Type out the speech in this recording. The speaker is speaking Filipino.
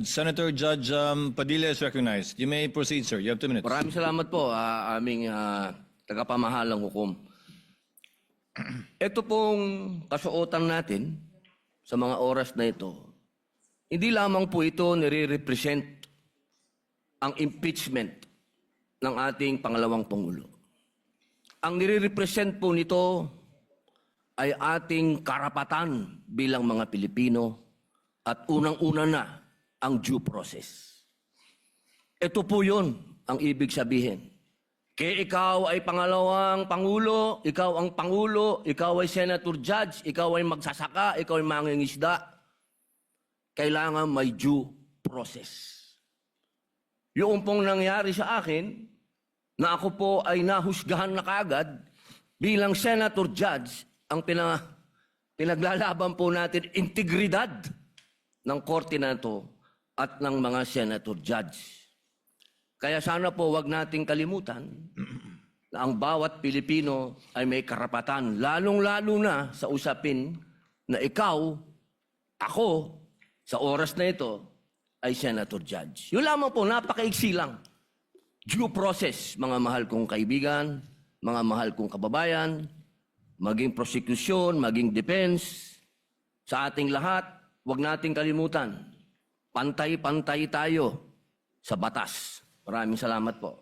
Senator Judge Padilla is recognized. You may proceed, sir. You have 2 minutes. Maraming salamat po, aming tagapamahalang hukom. Ito pong kasuotan natin sa mga oras na ito, hindi lamang po ito nire-represent ang impeachment ng ating pangalawang Pangulo. Ang nire-represent po nito ay ating karapatan bilang mga Pilipino at unang-una na ang due process. Ito po yun ang ibig sabihin. Kaya ikaw ay pangalawang Pangulo, ikaw ang Pangulo, ikaw ay Senator Judge, ikaw ay magsasaka, ikaw ay mangingisda, kailangan may due process. Yung pong nangyari sa akin, na ako po ay nahusgahan na kaagad bilang Senator Judge, ang pinaglalaban po natin integridad ng korte na ito at ng mga Senator Judge. Kaya sana po wag nating kalimutan na ang bawat Pilipino ay may karapatan, lalong-lalo na sa usapin na ikaw, ako, sa oras na ito, ay Senator Judge. Yun lamang po, napakaiksi lang. Due process, mga mahal kong kaibigan, mga mahal kong kababayan, maging prosecution, maging defense, sa ating lahat, wag nating kalimutan, pantay-pantay tayo sa batas. Maraming salamat po.